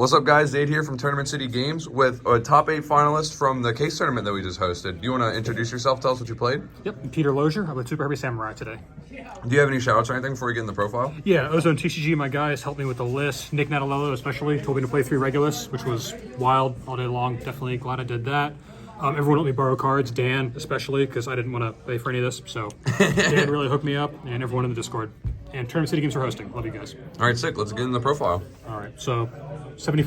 What's up, guys? Dade here from Tournament City Games with a top 8 finalist from the case tournament that we just hosted. Do you want to introduce yourself? Tell us what you played. Yep, I'm Peter Lauziere. I'm with Superheavy Samurai today. Do you have any shout-outs or anything before we get in the profile? Yeah, Ozone TCG, my guys, helped me with the list. Nick Natalello especially told me to play 3 Regulus, which was wild all day long. Definitely glad I did that. Everyone let me borrow cards, Dan especially, because I didn't want to pay for any of this. So Dan really hooked me up, and everyone in the Discord. And Tournament City Games for hosting. Love you guys. All right, sick. Let's get in the profile. All right, so 70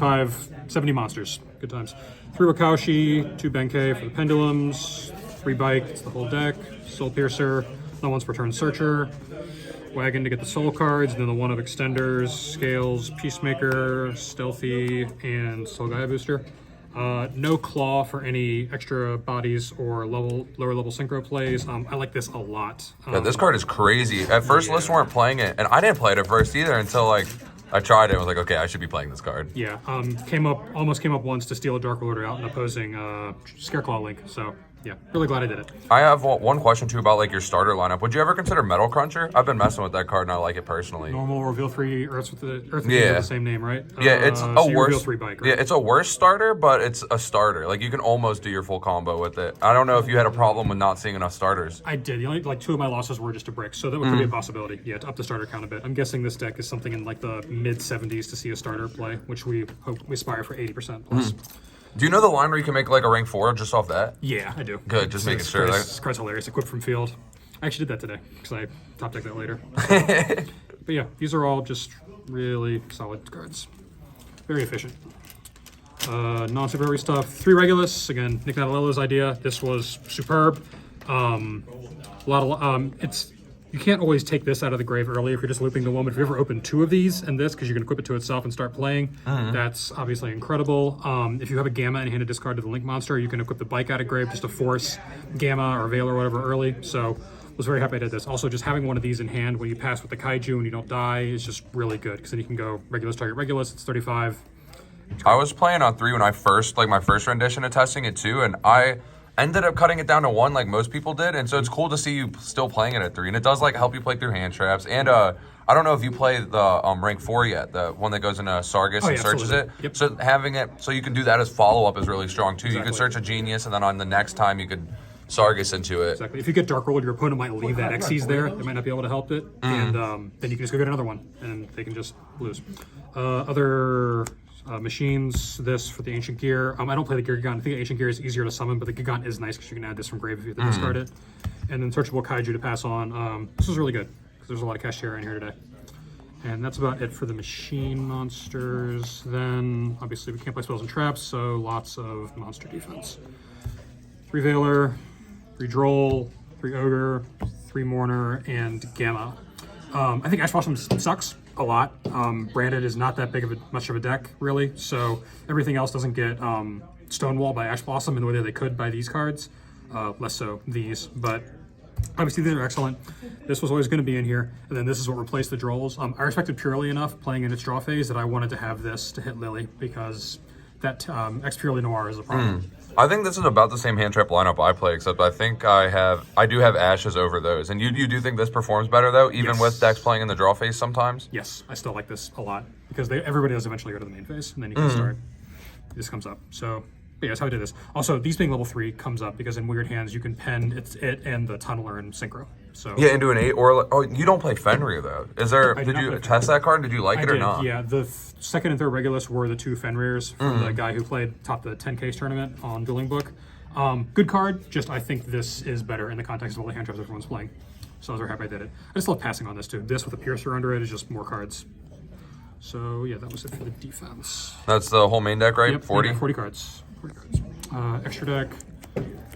monsters. Good times. 3 Wakaushi, 2 Benkei for the Pendulums, 3 Bike, it's the whole deck, Soul Piercer, no once per turn Searcher, Wagon to get the soul cards, and then the 1 of Extenders, Scales, Peacemaker, Stealthy, and Soul Gaia Booster. No Claw for any extra bodies or lower level synchro plays. I like this a lot. Yeah, this card is crazy. At first, lists weren't playing it, and I didn't play it at first either until like I tried it and was like, okay, I should be playing this card. Yeah, almost came up once to steal a Dark Order out and opposing Scareclaw Link. So yeah, really glad I did it. I have one question too about like your starter lineup. Would you ever consider Metal Cruncher? I've been messing with that card and I like it personally. Normal reveal 3 Earths with the same name, right? Yeah, it's a worse. Reveal 3 Bike, right? Yeah, it's a worse starter, but it's a starter. Like you can almost do your full combo with it. I don't know if you had a problem with not seeing enough starters. I did. The only 2 of my losses were just a brick, so that could be a possibility. Yeah, to up the starter count a bit. I'm guessing this deck is something in like the mid 70s to see a starter play, which we aspire for 80% plus. Do you know the line where you can make like a rank 4 just off that? Yeah, I do. Good, just making sure. This card's hilarious. Equipped from field. I actually did that today because I top decked that later. But yeah, these are all just really solid cards. Very efficient. Non-superheavy stuff. 3 Regulus. Again, Nick Natalello's idea. This was superb. You can't always take this out of the grave early if you're just looping the one. But if you ever open 2 of these and this, because you can equip it to itself and start playing, that's obviously incredible. If you have a Gamma and hand a discard to the Link monster, you can equip the Bike out of grave just to force Gamma or Veil or whatever early. So was very happy I did this. Also, just having one of these in hand when you pass with the Kaiju and you don't die is just really good, because then you can go Regulus, target Regulus, it's 35. I was playing on 3 when I first, like my first rendition of testing it too, and I ended up cutting it down to 1 like most people did, and so it's cool to see you still playing it at 3, and it does like help you play through hand traps. And I don't know if you play the rank 4 yet, the one that goes into Sargus and searches it. Yep. So having it so you can do that as follow-up is really strong too. Exactly. You could search a Genius, and then on the next time you could Sargus into it. Exactly. If you get Dark Rolled, your opponent might leave that Xyz there. They might not be able to help it, and then you can just go get another one, and they can just lose. Other machines, this for the Ancient Gear. I don't play the Gear Gigant. I think the Ancient Gear is easier to summon, but the Gigant is nice because you can add this from grave if you have to discard it. And then Searchable Kaiju to pass on. This was really good because there's a lot of Cashier in here today. And that's about it for the machine monsters. Then, obviously, we can't play spells and traps, so lots of monster defense. 3 Veiler, 3 Droll, 3 Ogre, 3 Mourner, and Gamma. I think Ash Blossom sucks a lot. Branded is not that big of much of a deck, really, so everything else doesn't get stonewalled by Ash Blossom in the way that they could by these cards. Less so these, but obviously these are excellent. This was always going to be in here, and then this is what replaced the Drolls. I respected Purely enough playing in its draw phase that I wanted to have this to hit Lily, because that X Purely Noir is a problem. I think this is about the same hand trap lineup I play, except I think I do have Ashes over those. And you do think this performs better though, even with decks playing in the draw phase sometimes? Yes, I still like this a lot, because everybody does eventually go to the main phase, and then you can start. This comes up. So yeah, that's how I did this. Also, these being level 3 comes up because in weird hands you can pen it and the Tunneler in synchro. So yeah, into an 8 or you don't play Fenrir though. Is there? Did you test that card? Did you like it or not? Yeah, the second and third Regulus were the 2 Fenrirs from the guy who played top the 10K tournament on Dueling Book. Good card. Just I think this is better in the context of all the hand traps everyone's playing. So I was very happy I did it. I just love passing on this too. This with a Piercer under it is just more cards. So yeah, that was it for the defense. That's the whole main deck, right? Yep, 40? 40 cards. 40 cards. Extra deck.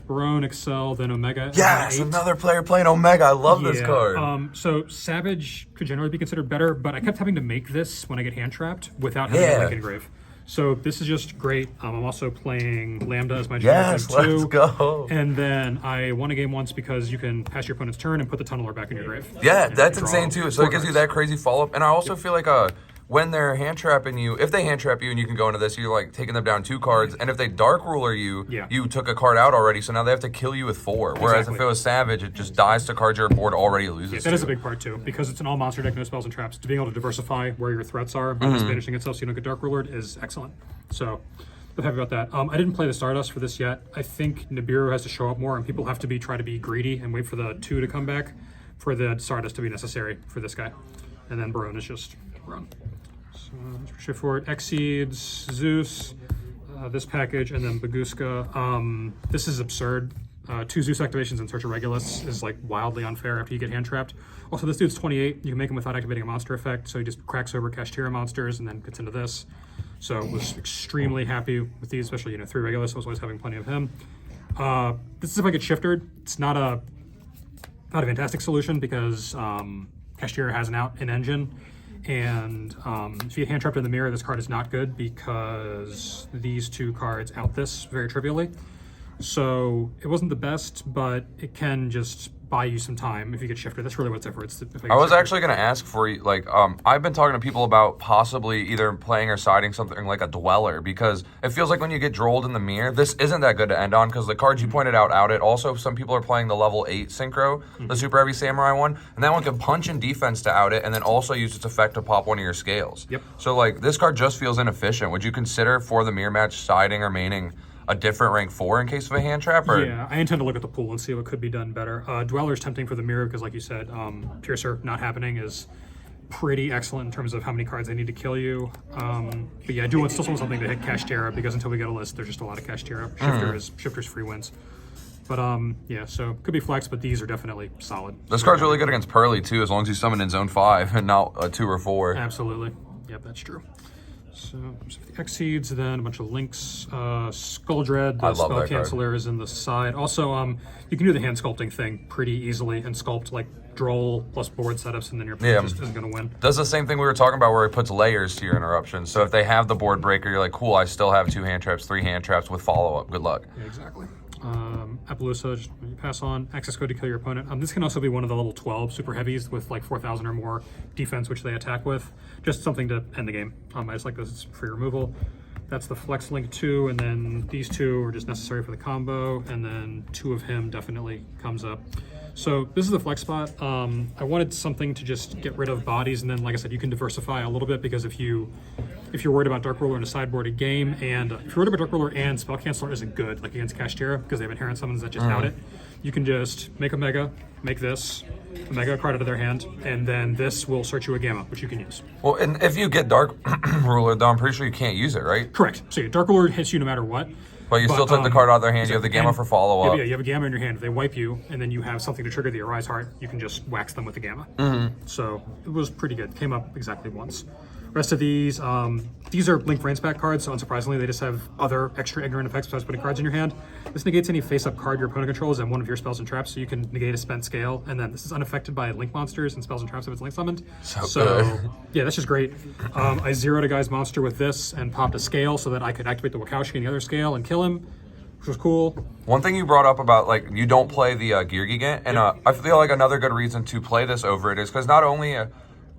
Barone, Excel, then Omega. Yes, another player playing Omega. I love this card. So Savage could generally be considered better, but I kept having to make this when I get hand trapped without having a Link engrave. So this is just great. I'm also playing Lambda as my Yes, too. let's go. And then I won a game once because you can pass your opponent's turn and put the Tunneler back in your grave. Yeah, that's insane too. So it gives you that crazy follow-up. And I also feel like when they're hand trapping you, if they hand trap you and you can go into this, you're like taking them down 2 cards. And if they dark ruler you, you took a card out already, so now they have to kill you with 4. Whereas if it was savage, it just dies to cards your board already loses. That is a big part too, because it's an all monster deck, no spells and traps. To being able to diversify where your threats are by just banishing itself so you don't get dark rulered is excellent. So I'm happy about that. I didn't play the Stardust for this yet. I think Nibiru has to show up more, and people have to try to be greedy and wait for the 2 to come back for the Stardust to be necessary for this guy. And then Barone is just Barone. So straightforward. Exceeds, Zeus, this package, and then Baguska. This is absurd. 2 Zeus activations in Search of Regulus is like wildly unfair after you get hand trapped. Also, this dude's 28. You can make him without activating a monster effect, so he just cracks over Kashtira monsters and then gets into this. So I was extremely happy with these, especially 3 Regulus. I was always having plenty of him. This is if I get shifted. It's not a fantastic solution because Kashtira has an out in engine. And if you get hand trapped in the mirror, this card is not good because these 2 cards out this very trivially. So it wasn't the best, but it can just buy you some time if you get shifted. That's really what it's for. I was actually going to ask for you, like, I've been talking to people about possibly either playing or siding something like a Dweller, because it feels like when you get drolled in the mirror, this isn't that good to end on, because the cards you pointed out it. Also, some people are playing the level 8 Synchro, the Super Heavy Samurai one, and that one can punch in defense to out it, and then also use its effect to pop one of your scales. Yep. So, like, this card just feels inefficient. Would you consider for the mirror match siding or maining a different rank 4 in case of a hand trap? Or? Yeah, I intend to look at the pool and see what could be done better. Dweller's tempting for the mirror because, like you said, Piercer not happening is pretty excellent in terms of how many cards they need to kill you. But yeah, I do want still want something to hit Kashtira because until we get a list, there's just a lot of Kashtira. Shifter's free wins. But yeah, so could be flex, but these are definitely solid. This card's really good against Pearly too, as long as you summon in zone 5 and not a 2 or 4. Absolutely. Yep, that's true. So the Exceeds, then a bunch of links. Skull Dread, the spell canceller is in the side. Also, you can do the hand sculpting thing pretty easily and sculpt like Droll plus board setups, and then your opponent just isn't going to win. Does the same thing we were talking about where it puts layers to your interruptions. So if they have the board breaker, you're like, cool, I still have 2 hand traps, 3 hand traps with follow-up. Good luck. Yeah, exactly. Appaloosa, just you pass on. Access code to kill your opponent. This can also be one of the level 12 super heavies with like 4,000 or more defense, which they attack with. Just something to end the game. I just like this for your removal. That's the Flex Link 2, and then these 2 are just necessary for the combo, and then 2 of him definitely comes up. So this is the flex spot. I wanted something to just get rid of bodies, and then, like I said, you can diversify a little bit, because if you're worried about Dark Ruler in a sideboarded game, and if you're worried about Dark Ruler and Spell Canceller isn't good, like against Kashtira, because they have inherent summons that just out it, you can just make a Mega, make this, a Mega card out of their hand, and then this will search you a Gamma, which you can use. Well, and if you get Dark Ruler, though, I'm pretty sure you can't use it, right? Correct. So yeah, Dark Ruler hits you no matter what. But you still took the card out of their hand. You have the Gamma for follow-up. Yeah, you have a Gamma in your hand. If they wipe you, and then you have something to trigger the Arise Heart, you can just wax them with the Gamma. So it was pretty good. Came up exactly once. Rest of these are Blink Brainspat cards, so unsurprisingly, they just have other extra ignorant effects besides putting cards in your hand. This negates any face-up card your opponent controls and one of your spells and traps, so you can negate a spent scale, and then this is unaffected by link monsters and spells and traps if it's link summoned. So yeah, that's just great. I zeroed a guy's monster with this and popped a scale so that I could activate the Wakowski and the other scale and kill him, which was cool. One thing you brought up about, like, you don't play the Gear Gigant, and I feel like another good reason to play this over it is because not only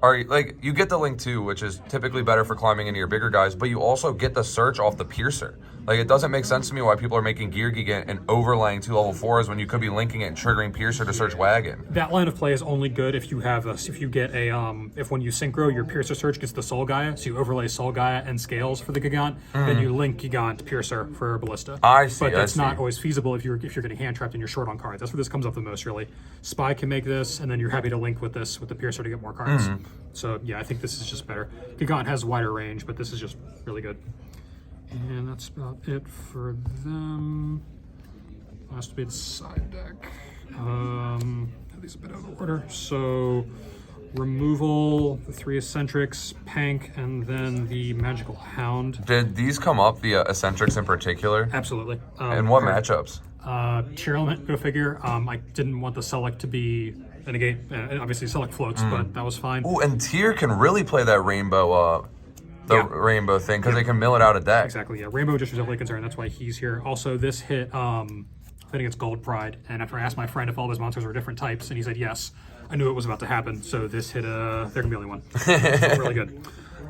you get the Link 2, which is typically better for climbing into your bigger guys, but you also get the search off the Piercer. Like, it doesn't make sense to me why people are making Gear Gigant and overlaying 2 level 4s when you could be linking it and triggering Piercer to search Wagon. That line of play is only good if you have if when you synchro, your Piercer search gets the Soul Gaia, so you overlay Soul Gaia and Scales for the Gigant, then you link Gigant Piercer for Ballista. I see. But that's not always feasible if you're getting hand trapped and you're short on cards. That's where this comes up the most, really. Spy can make this, and then you're happy to link with this with the Piercer to get more cards. So yeah, I think this is just better. Gigant has wider range, but this is just really good. And that's about it for them. Last will be the side deck. Have these a bit out of order. So removal, the 3 eccentrics, Pank, and then the magical hound. Did these come up, the eccentrics in particular? Absolutely. And what matchups? Sheer element, go figure. I didn't want the select to be a negate. Obviously select floats, but that was fine. Ooh, and Tyr can really play that rainbow rainbow thing because they can mill it out of deck. Exactly, yeah. Rainbow just was definitely concerned. That's why he's here. Also, this hit, I think it's Gold Pride. And after I asked my friend if all his monsters were different types, and he said yes, I knew it was about to happen. So this hit, there can be only one. So really good.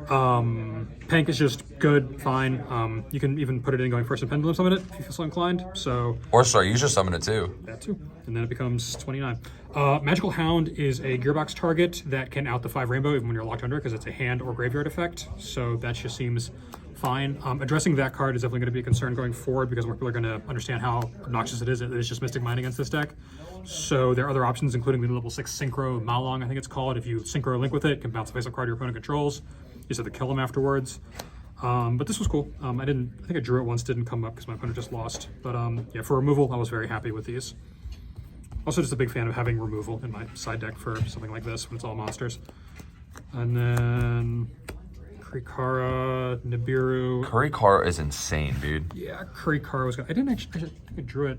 Pank is just good, fine. You can even put it in going first and pendulum summon it if you feel so inclined. So Or sorry, you just summon it too. that too, and then it becomes 29. Magical Hound is a gearbox target that can out the 5 rainbow even when you're locked under because it's a hand or graveyard effect. So that just seems fine. Addressing that card is definitely going to be a concern going forward because more people are going to understand how obnoxious it is. It is just Mystic Mine against this deck. So there are other options, including the level 6 Synchro Malong, I think it's called. If you Synchro Link with it, it can bounce a face-up card your opponent controls. You just have to kill them afterwards. But this was cool. I think I drew it once, didn't come up because my opponent just lost. But yeah, for removal, I was very happy with these. Also just a big fan of having removal in my side deck for something like this when it's all monsters. And then Kurikara, Nibiru. Kurikara is insane, dude. Yeah, Kurikara was good. I think I drew it.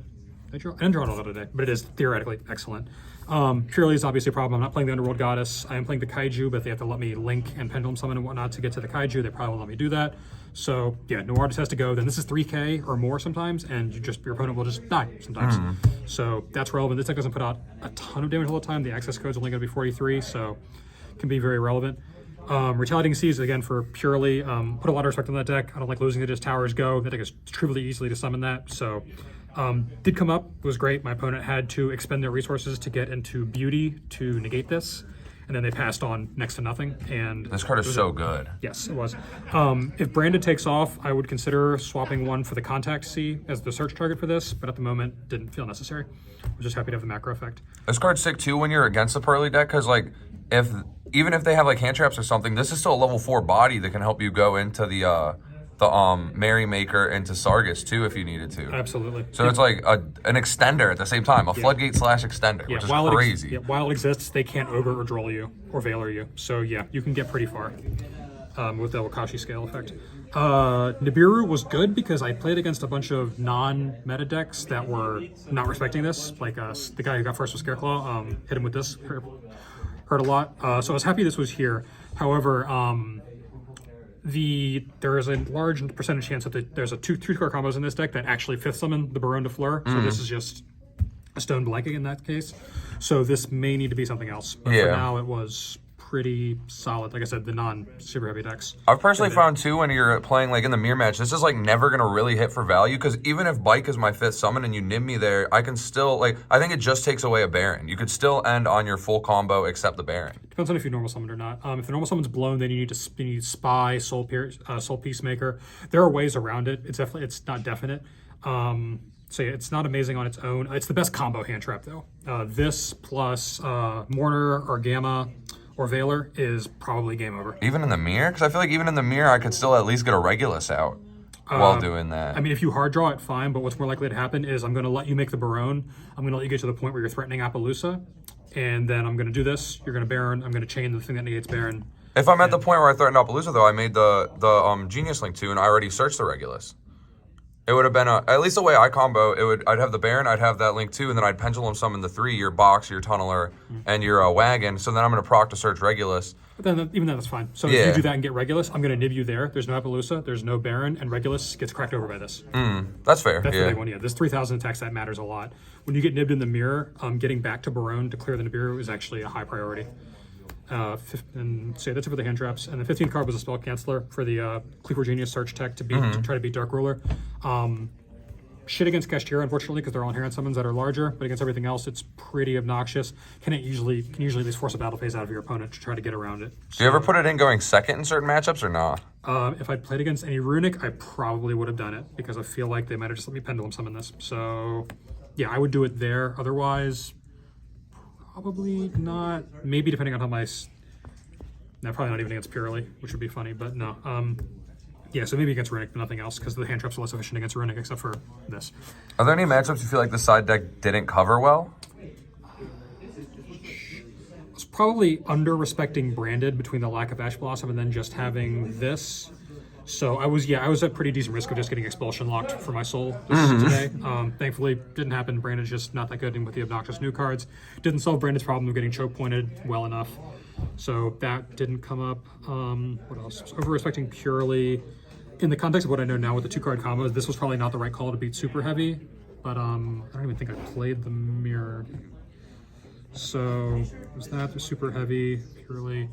I didn't draw it all today, but it is theoretically excellent. Purely is obviously a problem. I'm not playing the Underworld Goddess. I am playing the Kaiju, but they have to let me link and pendulum summon and whatnot to get to the Kaiju. They probably won't let me do that. So yeah, Noir just has to go. Then this is 3K or more sometimes, and your opponent will just die sometimes. So that's relevant. This deck doesn't put out a ton of damage all the time. The access code is only going to be 43, so it can be very relevant. Retaliating Seas, again, for purely, put a lot of respect on that deck. I don't like losing it as towers go. That deck is trivially easily to summon that, so did come up, was great. My opponent had to expend their resources to get into Beauty to negate this, and then they passed on next to nothing. And This card is so good. yes, it was. If Branded takes off, I would consider swapping one for the Contact C as the search target for this, but at the moment, didn't feel necessary. I was just happy to have the macro effect. This card's sick too when you're against the Pearly deck, because like even if they have like hand traps or something, this is still a level 4 body that can help you go into the Merrymaker into Sargus too if you needed to. Absolutely. So it's like an extender at the same time, a floodgate / extender, which is crazy. While it exists, they can't ogre or droll you or veiler you. So yeah, you can get pretty far with the Wakashi scale effect. Nibiru was good because I played against a bunch of non-meta decks that were not respecting this. Like the guy who got first with Scareclaw, hit him with this, hurt a lot. So I was happy this was here. However, there is a large percentage chance that there's a two card combos in this deck that actually 5th summon the Baronne de Fleur. So this is just a stone blanket in that case. So this may need to be something else. But for now, it was pretty solid. Like I said, the non-super heavy decks. I've personally found too when you're playing like in the mirror match, this is like never gonna really hit for value because even if Bike is my 5th summon and you nib me there, I can still like I think it just takes away a Baron. You could still end on your full combo except the Baron. Depends on if you normal summoned or not. If the normal summon's blown, then you need Spy, Soul Peacemaker. There are ways around it. It's not definite. So yeah, it's not amazing on its own. It's the best combo hand trap though. This plus Mourner or Gamma or Veiler is probably game over. Even in the mirror? Because I feel like even in the mirror, I could still at least get a Regulus out while doing that. I mean, if you hard draw it, fine, but what's more likely to happen is I'm going to let you make the Baronne. I'm going to let you get to the point where you're threatening Appaloosa, and then I'm going to do this. You're going to Baron. I'm going to chain the thing that negates Baron. If I'm at the point where I threaten Appaloosa, though, I made the Genius Link too, and I already searched the Regulus. It would have been at least the way I combo. I'd have the Baron, I'd have that Link too, and then I'd Pendulum summon the 3, your Box, your Tunneler, and your Wagon. So then I'm going to proc to search Regulus. But then even then, that's fine. So if you do that and get Regulus, I'm going to nib you there. There's no Appaloosa, there's no Baron, and Regulus gets cracked over by this. That's fair. That's the big one. Yeah, this 3,000 attacks that matters a lot. When you get nibbed in the mirror, getting back to Baronne to clear the Nibiru is actually a high priority. And so that's it for the hand traps. And the 15th card was a spell canceller for the Cleaver Genius search tech to try to beat Dark Ruler. Shit against Kashtira, unfortunately, because they're all inherent summons that are larger, but against everything else, it's pretty obnoxious. Can usually at least force a battle phase out of your opponent to try to get around it. Do you ever put it in going second in certain matchups or not? If I'd played against any Runic, I probably would have done it because I feel like they might have just let me pendulum summon this. So yeah, I would do it there. Otherwise, probably not. Maybe depending on how my... No, probably not even against Purely, which would be funny, but no. Yeah, so maybe against Runic, but nothing else, because the hand traps are less efficient against Runic, except for this. Are there any matchups you feel like the side deck didn't cover well? It's probably under-respecting Branded between the lack of Ash Blossom and then just having this. So I was at pretty decent risk of just getting Expulsion locked for my soul today. Thankfully, didn't happen. Branded's just not that good with the obnoxious new cards. Didn't solve Branded's problem of getting choke pointed well enough. So that didn't come up. What else? Over-respecting Purely. In the context of what I know now with the 2-card combos, this was probably not the right call to beat Super Heavy, but I don't even think I played the mirror. So was that the Super Heavy Purely?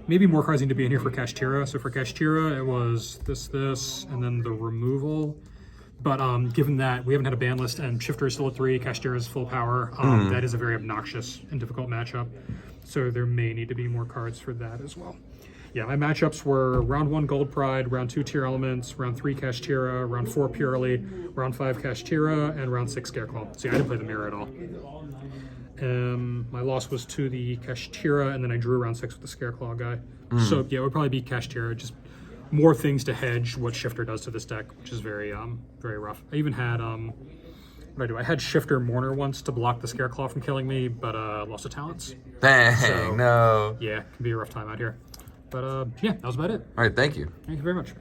maybe more cards need to be in here for Kashtira. So for Kashtira, it was this, and then the removal. But given that we haven't had a ban list and Shifter is still at 3, Kashtira is full power, that is a very obnoxious and difficult matchup. So there may need to be more cards for that as well. Yeah, my matchups were round 1 Gold Pride, round 2 Tier Elements, round 3 Kashtira, round 4 Purely, round 5 Kashtira, and round 6 Scareclaw. So yeah, I didn't play the mirror at all. My loss was to the Kashtira, and then I drew round 6 with the Scareclaw guy. So yeah, it would probably be Kashtira, just more things to hedge what Shifter does to this deck, which is very very rough. I even had what did I do? I had Shifter Mourner once to block the Scareclaw from killing me, but lost to Talents. Dang, So, no. Yeah, it can be a rough time out here. But yeah, that was about it. All right, thank you. Thank you very much.